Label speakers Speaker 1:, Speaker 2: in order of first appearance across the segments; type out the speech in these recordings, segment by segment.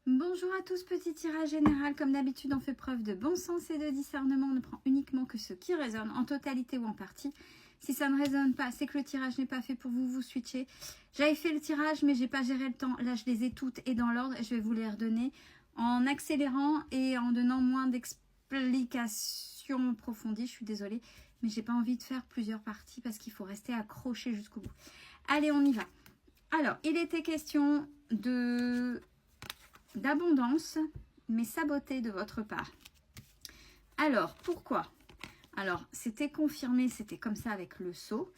Speaker 1: Bonjour à tous, petit tirage général. Comme d'habitude, on fait preuve de bon sens et de discernement. On ne prend uniquement que ce qui résonne, en totalité ou en partie. Si ça ne résonne pas, c'est que le tirage n'est pas fait pour vous, vous switchez. J'avais fait le tirage, mais j'ai pas géré le temps. Là, je les ai toutes et dans l'ordre. Je vais vous les redonner en accélérant et en donnant moins d'explications approfondies. Je suis désolée, mais j'ai pas envie de faire plusieurs parties parce qu'il faut rester accroché jusqu'au bout. Allez, on y va. Alors, il était question d'abondance, mais sabotée de votre part. Alors, pourquoi? Alors, c'était confirmé, c'était comme ça avec le sceau.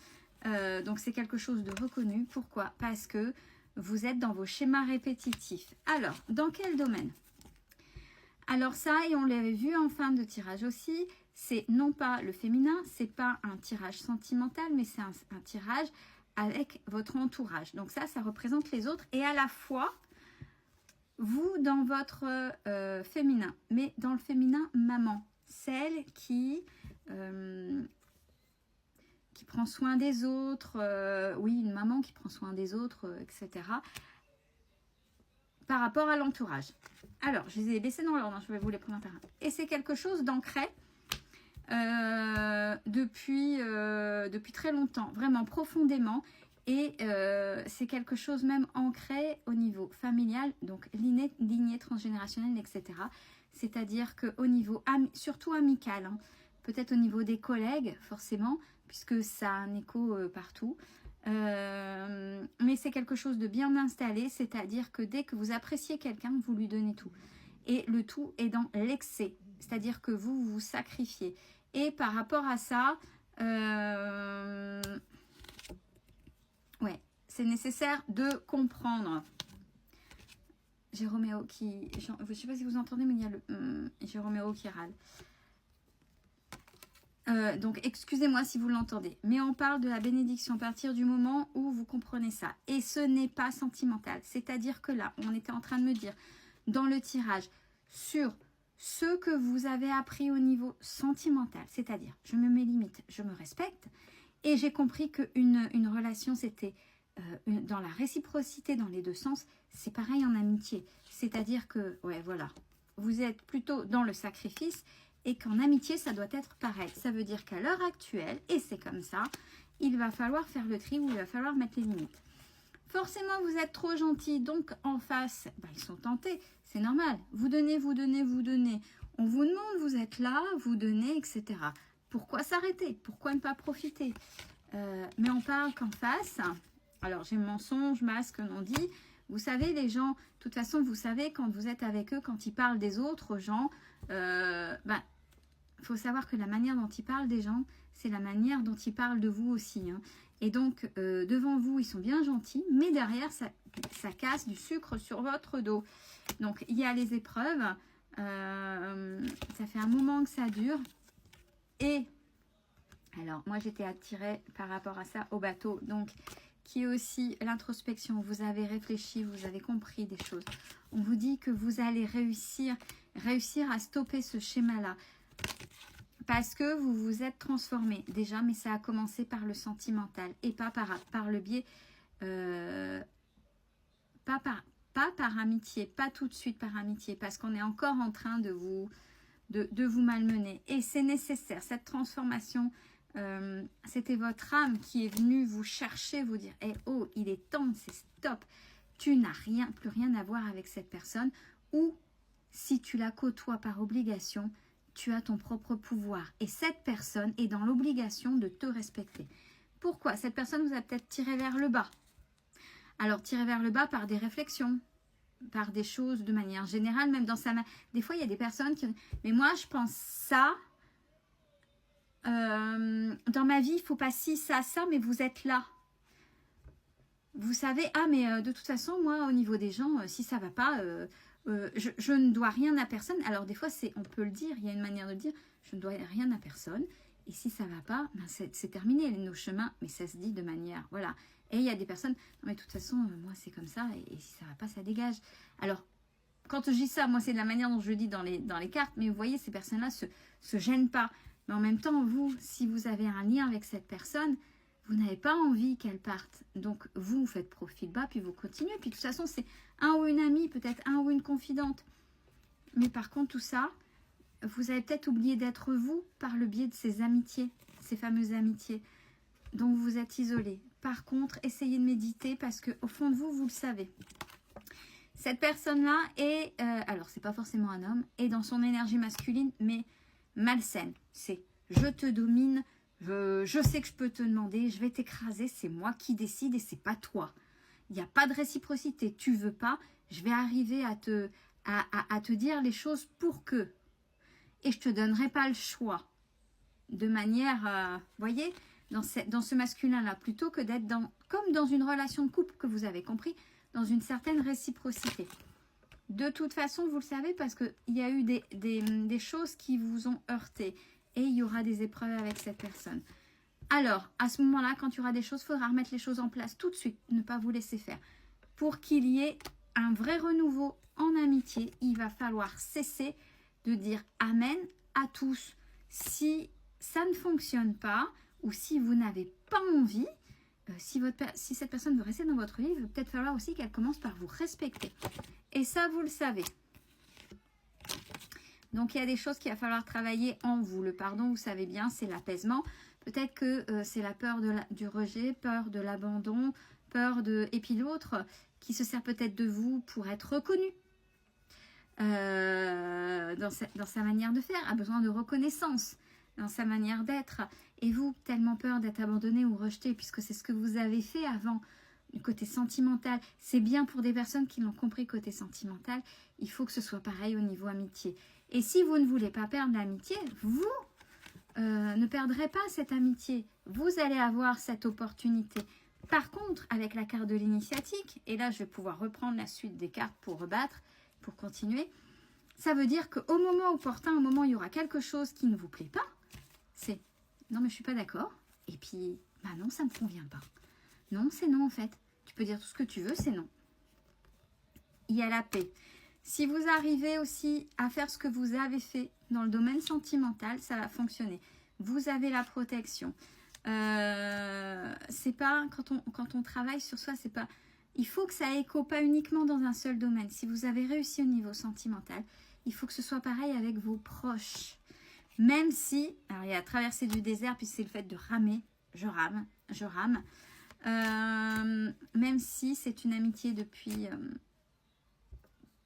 Speaker 1: Donc, c'est quelque chose de reconnu. Pourquoi? Parce que vous êtes dans vos schémas répétitifs. Alors, dans quel domaine? Alors ça, et on l'avait vu en fin de tirage aussi, c'est non pas le féminin, c'est pas un tirage sentimental, mais c'est un tirage avec votre entourage. Donc ça représente les autres et à la fois vous dans votre féminin, mais dans le féminin maman, celle qui prend soin des autres, oui, une maman qui prend soin des autres, etc. Par rapport à l'entourage. Alors, je les ai laissés dans l'ordre, je vais vous les prendre un par un. Et c'est quelque chose d'ancré depuis très longtemps, vraiment profondément. Et c'est quelque chose même ancré au niveau familial, donc lignée transgénérationnelle, etc. C'est-à-dire qu'au niveau, surtout amical, hein, peut-être au niveau des collègues, forcément, puisque ça a un écho partout. Mais c'est quelque chose de bien installé, c'est-à-dire que dès que vous appréciez quelqu'un, vous lui donnez tout. Et le tout est dans l'excès, c'est-à-dire que vous vous sacrifiez. Et par rapport à ça, ouais, c'est nécessaire de comprendre. J'ai Roméo qui... Je ne sais pas si vous entendez, mais il y a j'ai Roméo qui râle. Donc, excusez-moi si vous l'entendez. Mais on parle de la bénédiction à partir du moment où vous comprenez ça. Et ce n'est pas sentimental. C'est-à-dire que là, on était en train de me dire, dans le tirage, sur ce que vous avez appris au niveau sentimental. C'est-à-dire, je me mets limite, je me respecte. Et j'ai compris qu'une relation, c'était dans la réciprocité, dans les deux sens. C'est pareil en amitié. C'est-à-dire que, ouais, voilà, vous êtes plutôt dans le sacrifice. Et qu'en amitié, ça doit être pareil. Ça veut dire qu'à l'heure actuelle, et c'est comme ça, il va falloir faire le tri ou il va falloir mettre les limites. Forcément, vous êtes trop gentil, donc en face, bah, ils sont tentés. C'est normal. Vous donnez, vous donnez, vous donnez. On vous demande, vous êtes là, vous donnez, etc. Pourquoi s'arrêter? Pourquoi ne pas profiter? Mais on parle qu'en face, alors j'ai mensonge, masque, non dit. Vous savez, les gens, de toute façon, vous savez, quand vous êtes avec eux, quand ils parlent des autres gens, faut savoir que la manière dont ils parlent des gens, c'est la manière dont ils parlent de vous aussi. Hein. Et donc, devant vous, ils sont bien gentils, mais derrière, ça casse du sucre sur votre dos. Donc, il y a les épreuves. Ça fait un moment que ça dure. Et, alors, moi, j'étais attirée par rapport à ça au bateau. Donc, qui est aussi l'introspection. Vous avez réfléchi, vous avez compris des choses. On vous dit que vous allez réussir à stopper ce schéma-là. Parce que vous vous êtes transformé déjà, mais ça a commencé par le sentimental et pas par le biais, pas par amitié, pas tout de suite par amitié, parce qu'on est encore en train de vous malmener. Et c'est nécessaire, cette transformation. C'était votre âme qui est venue vous chercher, vous dire hey, « Oh, il est temps, c'est stop. Tu n'as plus rien à voir avec cette personne. » Ou si tu la côtoies par obligation, tu as ton propre pouvoir. Et cette personne est dans l'obligation de te respecter. Pourquoi? Cette personne vous a peut-être tiré vers le bas. Alors, tiré vers le bas par des réflexions, par des choses de manière générale, même dans sa main. Des fois, il y a des personnes qui... Mais moi, je pense ça... dans ma vie, il ne faut pas ci, ça, ça, mais vous êtes là. Vous savez, ah, mais de toute façon, moi, au niveau des gens, si ça ne va pas, je ne dois rien à personne. Alors, des fois, on peut le dire, il y a une manière de dire, je ne dois rien à personne. Et si ça ne va pas, ben c'est terminé, nos chemins, mais ça se dit de manière, voilà. Et il y a des personnes, non, mais de toute façon, moi, c'est comme ça, et si ça ne va pas, ça dégage. Alors, quand je dis ça, moi, c'est de la manière dont je le dis dans les cartes, mais vous voyez, ces personnes-là se gênent pas. Mais en même temps, vous, si vous avez un lien avec cette personne, vous n'avez pas envie qu'elle parte. Donc, vous faites profil bas, puis vous continuez. Puis, de toute façon, c'est un ou une amie, peut-être un ou une confidente. Mais par contre, tout ça, vous avez peut-être oublié d'être vous par le biais de ces amitiés, ces fameuses amitiés. Donc, vous êtes isolé. Par contre, essayez de méditer parce qu'au fond de vous, vous le savez. Cette personne-là est, alors c'est pas forcément un homme, est dans son énergie masculine, mais malsaine. C'est je te domine, je sais que je peux te demander, je vais t'écraser, c'est moi qui décide et c'est pas toi. Il n'y a pas de réciprocité, tu veux pas, je vais arriver à te dire les choses pour que. Et je te donnerai pas le choix. De manière, voyez, dans ce masculin-là, plutôt que d'être comme dans une relation de couple, que vous avez compris, dans une certaine réciprocité. De toute façon, vous le savez, parce qu'il y a eu des choses qui vous ont heurté. Et il y aura des épreuves avec cette personne. Alors, à ce moment-là, quand il y aura des choses, il faudra remettre les choses en place tout de suite. Ne pas vous laisser faire. Pour qu'il y ait un vrai renouveau en amitié, il va falloir cesser de dire Amen à tous. Si ça ne fonctionne pas, ou si vous n'avez pas envie, si cette personne veut rester dans votre vie, il va peut-être falloir aussi qu'elle commence par vous respecter. Et ça, vous le savez. Donc, il y a des choses qu'il va falloir travailler en vous. Le pardon, vous savez bien, c'est l'apaisement. Peut-être que c'est la peur du rejet, peur de l'abandon, peur de... Et puis l'autre, qui se sert peut-être de vous pour être reconnu dans sa manière de faire, a besoin de reconnaissance dans sa manière d'être. Et vous, tellement peur d'être abandonné ou rejeté, puisque c'est ce que vous avez fait avant, du côté sentimental. C'est bien pour des personnes qui l'ont compris côté sentimental. Il faut que ce soit pareil au niveau amitié. Et si vous ne voulez pas perdre l'amitié, vous ne perdrez pas cette amitié. Vous allez avoir cette opportunité. Par contre, avec la carte de l'initiatique, et là je vais pouvoir reprendre la suite des cartes pour rebattre, pour continuer, ça veut dire qu'au moment opportun, au moment où il y aura quelque chose qui ne vous plaît pas, c'est non mais je suis pas d'accord, et puis bah non ça me convient pas. Non c'est non en fait. Tu peux dire tout ce que tu veux, c'est non. Il y a la paix. Si vous arrivez aussi à faire ce que vous avez fait dans le domaine sentimental, ça va fonctionner. Vous avez la protection. C'est pas quand on travaille sur soi, c'est pas. Il faut que ça écho pas uniquement dans un seul domaine. Si vous avez réussi au niveau sentimental, il faut que ce soit pareil avec vos proches. Même si, alors il y a traversée du désert, puis c'est le fait de ramer. Je rame. Même si c'est une amitié depuis.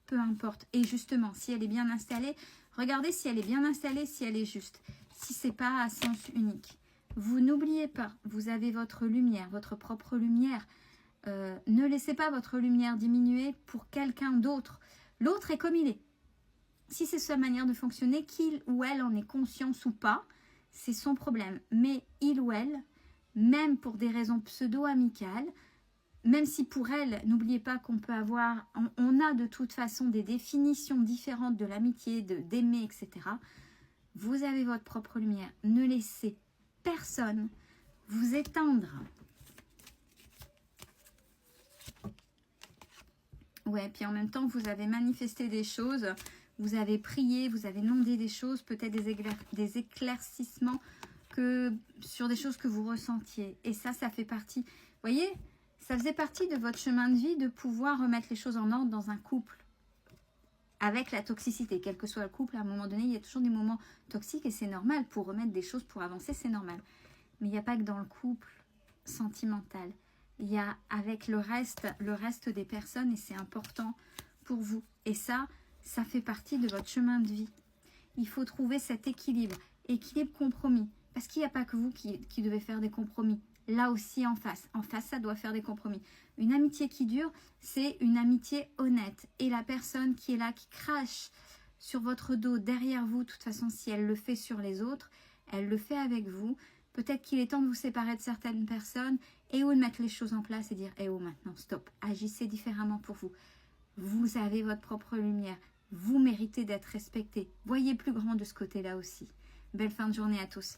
Speaker 1: Peu importe. Et justement, si elle est bien installée, regardez si elle est bien installée, si elle est juste. Si c'est pas à sens unique. Vous n'oubliez pas, vous avez votre lumière, votre propre lumière. Ne laissez pas votre lumière diminuer pour quelqu'un d'autre. L'autre est comme il est. Si c'est sa manière de fonctionner, qu'il ou elle en est conscience ou pas, c'est son problème. Mais il ou elle, même pour des raisons pseudo-amicales, même si pour elle, n'oubliez pas qu'on peut avoir, on a de toute façon des définitions différentes de l'amitié, d'aimer, etc. Vous avez votre propre lumière. Ne laissez personne vous éteindre. Ouais, puis en même temps, vous avez manifesté des choses, vous avez prié, vous avez demandé des choses, peut-être des éclaircissements sur des choses que vous ressentiez. Et ça fait partie, vous voyez, ça faisait partie de votre chemin de vie de pouvoir remettre les choses en ordre dans un couple. Avec la toxicité, quel que soit le couple, à un moment donné, il y a toujours des moments toxiques et c'est normal. Pour remettre des choses, pour avancer, c'est normal. Mais il n'y a pas que dans le couple sentimental. Il y a avec le reste des personnes et c'est important pour vous. Et ça fait partie de votre chemin de vie. Il faut trouver cet équilibre compromis. Parce qu'il n'y a pas que vous qui devez faire des compromis. Là aussi en face. En face, ça doit faire des compromis. Une amitié qui dure, c'est une amitié honnête. Et la personne qui est là, qui crache sur votre dos, derrière vous, de toute façon, si elle le fait sur les autres, elle le fait avec vous. Peut-être qu'il est temps de vous séparer de certaines personnes et ou de mettre les choses en place et dire « Eh oh, maintenant, stop, agissez différemment pour vous. Vous avez votre propre lumière. Vous méritez d'être respecté. Voyez plus grand de ce côté-là aussi. » Belle fin de journée à tous.